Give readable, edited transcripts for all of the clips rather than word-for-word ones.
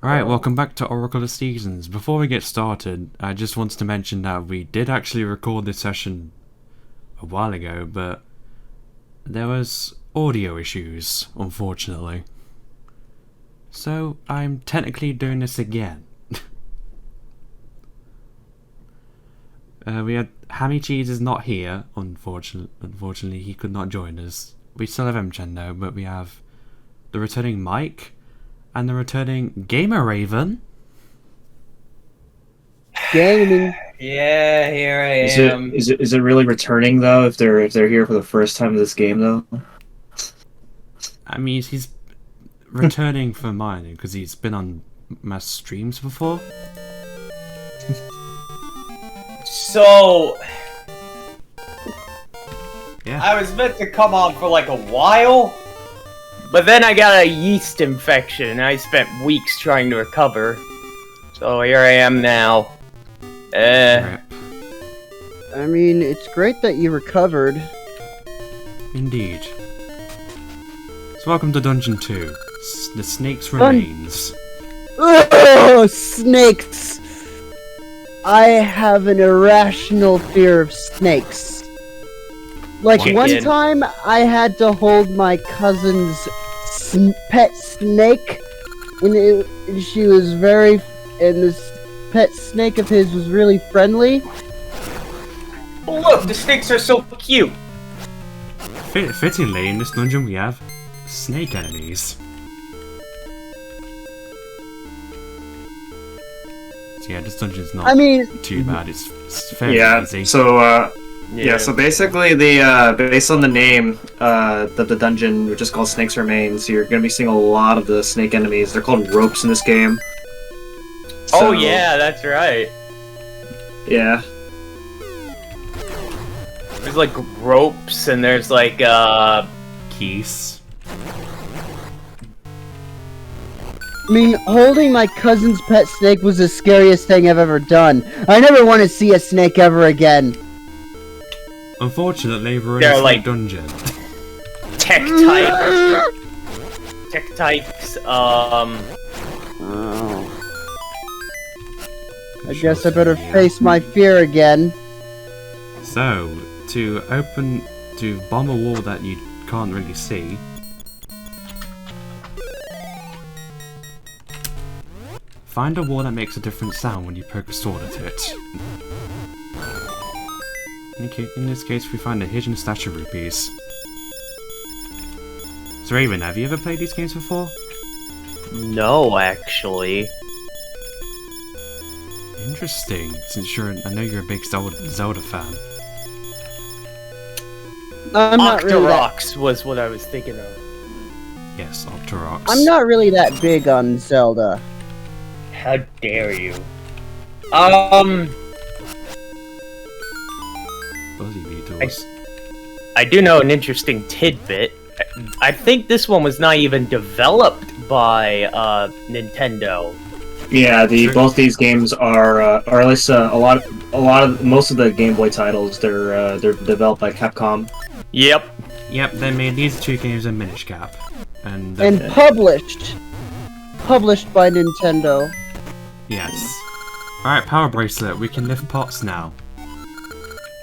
Alright, welcome back to Oracle of Seasons. Before we get started, I just wanted to mention that we did actually record this session a while ago, but there was audio issues, unfortunately. So, I'm technically doing this again. We had Hammycheez is not here, unfortunately he could not join us. We still have Mchen though, but we have the returning Mike, and the returning Gamer Raven. Gaming. Yeah, here I am. Is it really returning though? If they're here for the first time of this game though? I mean, he's returning for mine because he's been on my streams before. So, Yeah. I was meant to come on for like a while, but then I got a yeast infection and I spent weeks trying to recover. So here I am now. Rip. I mean, it's great that you recovered. Indeed. So welcome to Dungeon 2. The Snake's Remains. Oh, snakes! I have an irrational fear of snakes. Like, What? one time, I had to hold my cousin's pet snake, and she was and this pet snake of his was really friendly. Oh look, the snakes are so cute. Fittingly, in this dungeon we have snake enemies. So yeah, this dungeon's not I mean, too bad. It's fairly easy. So so basically the based on the name of the dungeon, which is called Snake's Remains, you're gonna be seeing a lot of the snake enemies. They're called ropes in this game. Oh yeah, that's right. Yeah. There's like ropes and there's like Keys. I mean, holding my cousin's pet snake was the scariest thing I've ever done. I never want to see a snake ever again. Unfortunately, we're in They're a snake like- dungeon. tech types. Tech types, Oh. I guess I better face my fear again. So, to bomb a wall that you can't really see, find a wall that makes a different sound when you poke a sword at it. In this case, we find a hidden stash of rupees. So Raven, have you ever played these games before? no, actually. Interesting, since I know you're a big Zelda fan. I'm not really that, Octorox was what I was thinking of. Yes, Octorox. I'm not really that big on Zelda. How dare you? Fuzzy Beetles. I do know an interesting tidbit. I think this one was not even developed by Nintendo. Yeah, both these games are, or at least most of the Game Boy titles, they're developed by Capcom. Yep. Yep, they made these two games in Minish Cap. And Published by Nintendo. yes. Alright, Power Bracelet, we can lift pots now.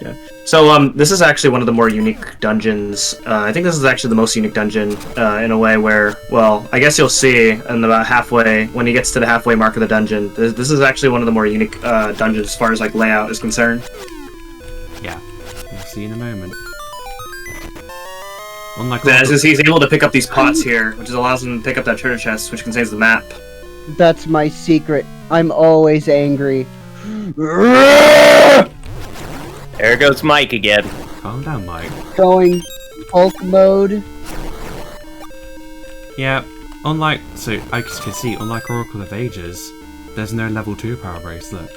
Yeah. So this is actually one of the more unique dungeons. I think this is actually the most unique dungeon in a way where, well, I guess you'll see in about halfway, when he gets to the halfway mark of the dungeon, this is actually one of the more unique dungeons as far as like layout is concerned. Yeah, we'll see in a moment. Unlike As he's able to pick up these pots here, which allows him to pick up that treasure chest, which contains the map. That's my secret. I'm always angry. There goes Mike again. Calm down, Mike. Going Hulk mode. Yeah, so I can see, unlike Oracle of Ages, there's no level 2 Power Bracelet.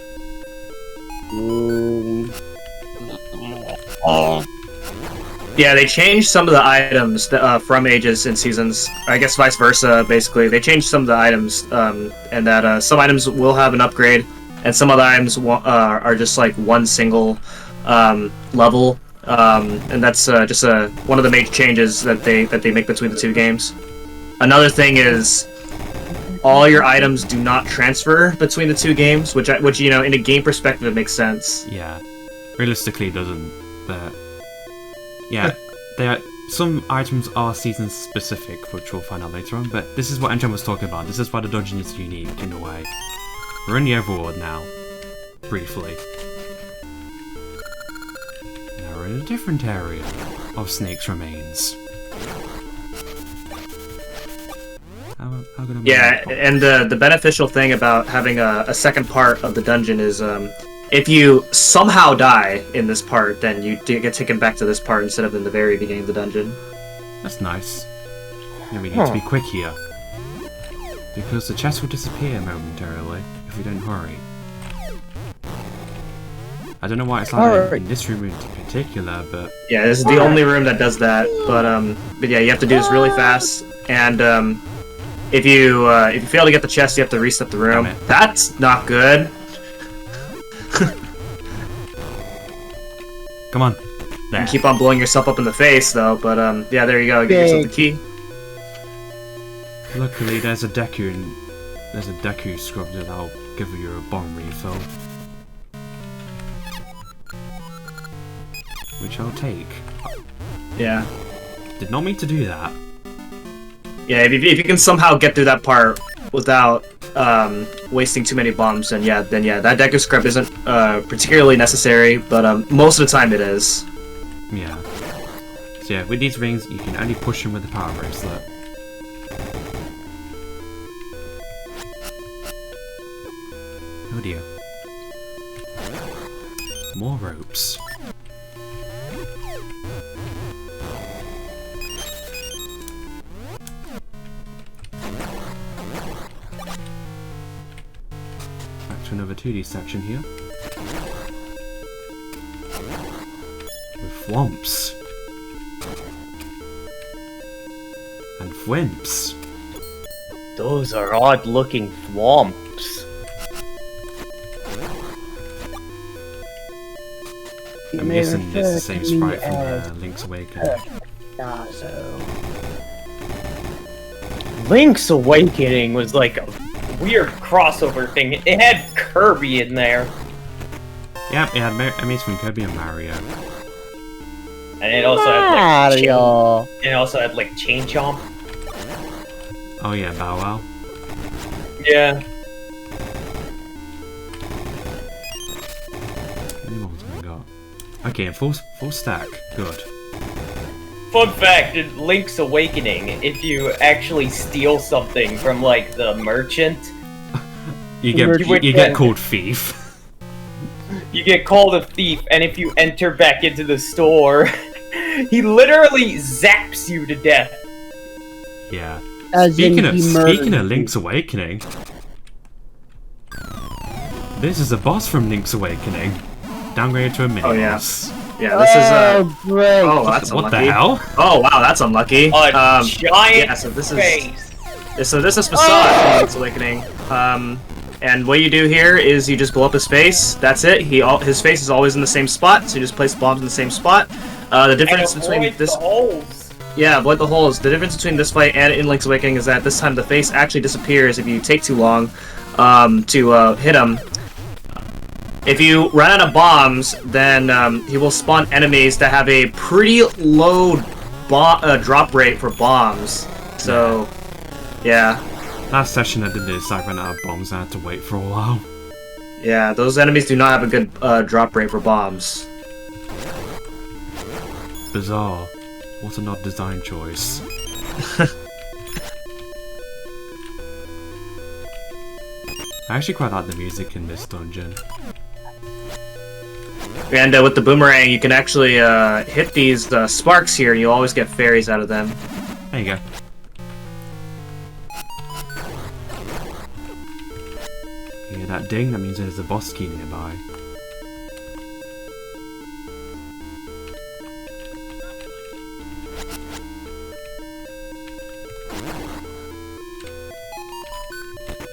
Yeah, they changed some of the items from Ages and Seasons. I guess vice versa, basically. They changed some of the items, and that some items will have an upgrade, and some other items are just like one single level, and that's just one of the major changes that they make between the two games. Another thing is all your items do not transfer between the two games, which you know, in a game perspective, it makes sense. Yeah, realistically it doesn't, but yeah, some items are season specific, which we'll find out later on, but this is what Engine was talking about. This is why the dungeon is unique in a way. We're in the overworld now, briefly. Now we're in a different area of Snake's remains. How can I Yeah, and the beneficial thing about having a second part of the dungeon is if you somehow die in this part, then you get taken back to this part instead of in the very beginning of the dungeon. That's nice. Yeah, we need to be quick here. Because the chest will disappear momentarily if we don't hurry. I don't know why it's like that in this room in particular, but... Yeah, this is the only room that does that, but yeah, you have to do this really fast, and if you fail to get the chest, you have to reset the room. That's not good. Come on. There. You keep on blowing yourself up in the face, though, but yeah, there you go, get yourself the key. Luckily, there's a Deku scrub that'll give you a bomb refill. Which I'll take. Yeah. Did not mean to do that. Yeah, if you can somehow get through that part without wasting too many bombs, then yeah, that Deku scrub isn't particularly necessary, but most of the time it is. Yeah. So yeah, with these rings, you can only push them with the power bracelet. Oh dear. More ropes. Back to another 2D section here. With thwomps. And thwimps. Those are odd-looking thwomps. I'm guessing it's the same sprite from Link's Awakening. Link's Awakening was like a weird crossover thing. It had Kirby in there. Yeah, it had enemies from Kirby and Mario. And it also had like Mario. It also had like Chain Chomp. Oh yeah, Bow Wow. Yeah. How many more have we got? Okay, full stack. Good. Fun fact, in Link's Awakening, if you actually steal something from like the merchant, You get called thief. you get called a thief, and if you enter back into the store, he literally zaps you to death. Yeah. As Speaking in, he murdered of Link's Awakening, this is a boss from Link's Awakening, downgraded to a mini boss. Yeah, this is great. oh, that's What unlucky. the hell? Oh wow, that's unlucky. A giant yeah, so this face. is Facade from Link's Awakening. And what you do here is you just blow up his face. That's it. His face is always in the same spot, so you just place bombs in the same spot. The difference between this holes. Yeah, avoid the holes. The difference between this fight and in Link's Awakening is that this time the face actually disappears if you take too long to hit him. If you run out of bombs, then he will spawn enemies that have a pretty low drop rate for bombs. So, yeah. Last session I did this, I ran out of bombs and I had to wait for a while. Yeah, those enemies do not have a good drop rate for bombs. Bizarre. What an odd design choice. I actually quite like the music in this dungeon. And with the boomerang, you can actually hit these sparks here, and you always get fairies out of them. There you go. You hear that ding? That means there's a boss key nearby.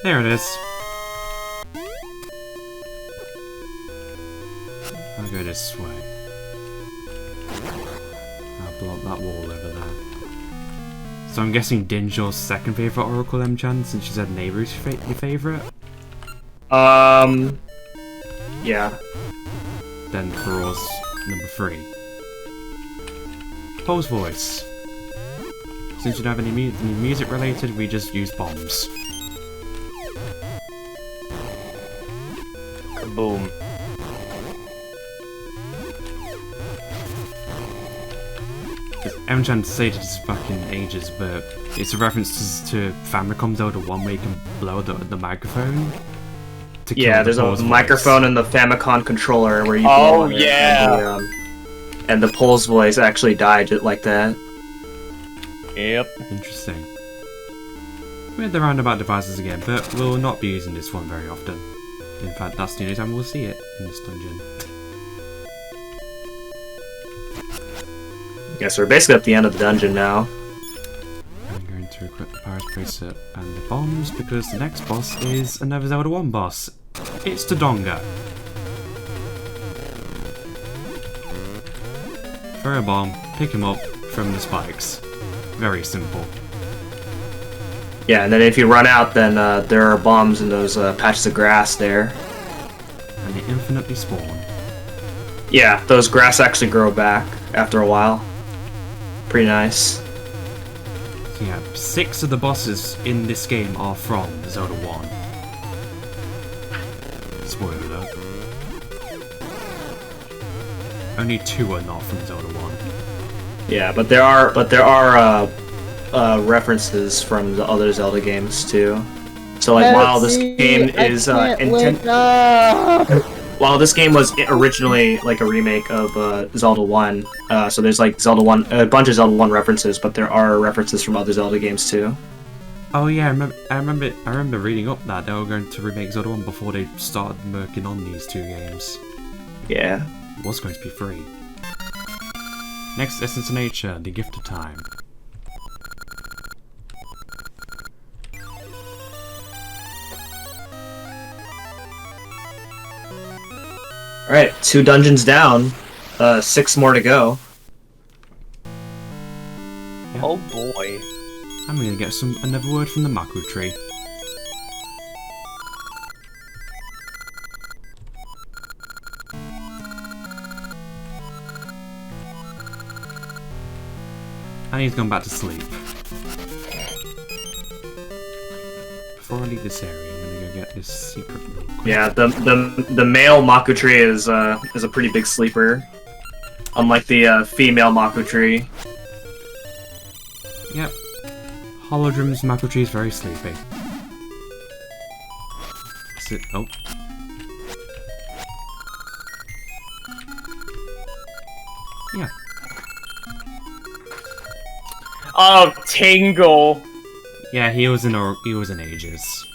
There it is. I'll go this way. I'll blow up that wall over there. So I'm guessing Din's your second favorite Oracle M-Chan, since you said Neighbor's your favorite? Yeah. Then Feroz, number 3. Pole's voice. Since you don't have any music related, we just use bombs. Boom. M-Chan stated this back in ages, but it's a reference to Famicom Zelda 1 where you can blow the microphone. To kill Yeah, the there's a Pole's microphone voice. in the Famicom controller where you blow on it, yeah. and the Pole's voice actually died just like that. Yep. Interesting. We had the roundabout devices again, but we'll not be using this one very often. In fact, that's the only time we'll see it in this dungeon. Yeah, so we're basically at the end of the dungeon now. I'm going to equip the Pirate's Bracelet and the bombs because the next boss is another Zelda 1 boss. It's Dodonga. Throw a bomb, pick him up from the spikes. Very simple. Yeah, and then if you run out, then there are bombs in those patches of grass there. And they infinitely spawn. Yeah, those grass actually grow back after a while. Pretty nice. So yeah, 6 of the bosses in this game are from Zelda 1. Spoiler alert. Only 2 are not from Zelda 1. Yeah, but there are references from the other Zelda games too. So like while this game is while this game was originally like a remake of Zelda 1, so there's like Zelda 1, a bunch of Zelda 1 references, but there are references from other Zelda games too. Oh yeah, I remember reading up that they were going to remake Zelda 1 before they started working on these 2 games. Yeah. It was going to be free. Next, Essence of Nature, the Gift of Time. Alright, 2 dungeons down, 6 more to go. Yeah. Oh boy. I'm gonna get another word from the Maku tree. And he's gone back to sleep. Before I leave this area, I'm gonna go get this secret real quick. Yeah, the male Maku tree is a pretty big sleeper, unlike the female Maku tree. Yep. Holodrum's Maku tree is very sleepy. Sit. Oh. Yeah. Oh, Tingle. Yeah, he was in Ages.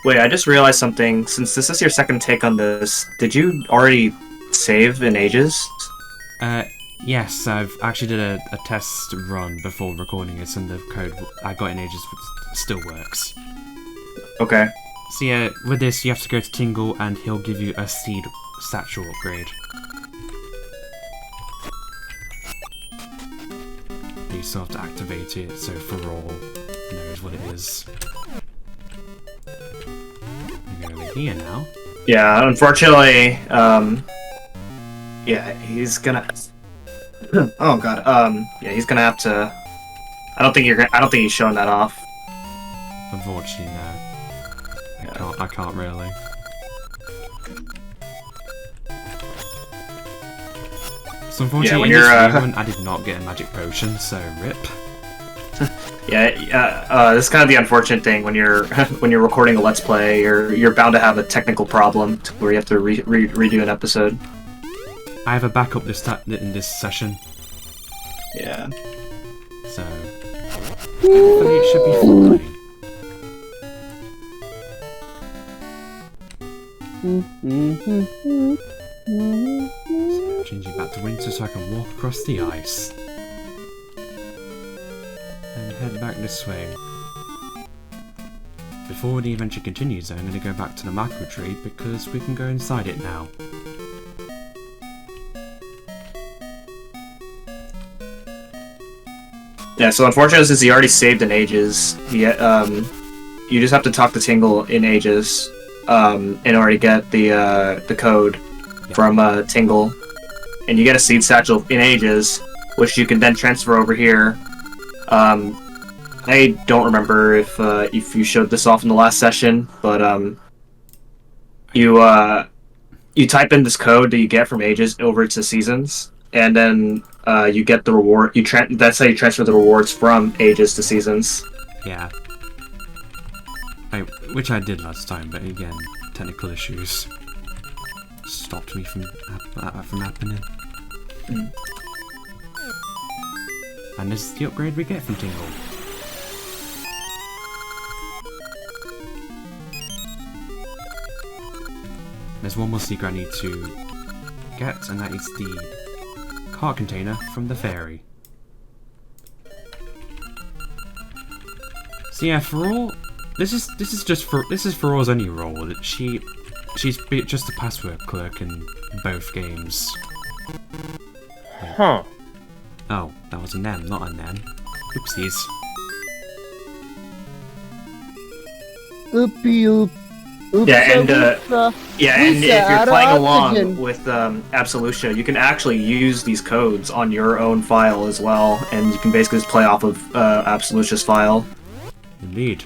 Wait, I just realized something. Since this is your second take on this, did you already save in Ages? Yes, I've actually did a test run before recording this, and the code I got in Ages still works. Okay. So yeah, with this you have to go to Tingle and he'll give you a seed satchel upgrade. You still have to activate it so Ferrol knows what it is. I'm going over here now. Yeah, unfortunately, yeah, he's gonna. Oh god, yeah, he's gonna have to. I don't think he's showing that off. Unfortunately, no. I can't really. So unfortunately, when in this you're, one, I did not get a magic potion, so rip. Yeah, this is kind of the unfortunate thing when you're when you're recording a Let's Play. You're bound to have a technical problem where you have to redo an episode. I have a backup in this session, Yeah. so hopefully it should be fine. So changing back to winter so I can walk across the ice. And head back this way. Before the adventure continues, I'm going to go back to the Maku tree because we can go inside it now. Yeah, so unfortunately, since he already saved in Ages, you just have to talk to Tingle in Ages in order to get the code from Tingle. And you get a Seed Satchel in Ages, which you can then transfer over here. I don't remember if you showed this off in the last session, but you type in this code that you get from Ages over to Seasons, and then you get the reward. That's how you transfer the rewards from Ages to Seasons. Yeah. Which I did last time, but again, technical issues stopped me from happening. Mm. And this is the upgrade we get from Tingle. There's one more secret I need to get, and that is the cart container from the fairy. So yeah, for all this is for all's only role. She's just a password clerk in both games. Huh. Oh, that was an M, not an N. Oopsies. Oopie oop. Oops, Yeah, and if you're out of playing oxygen. along with Absolutia, you can actually use these codes on your own file as well, and you can basically just play off of Absolutia's file. Indeed.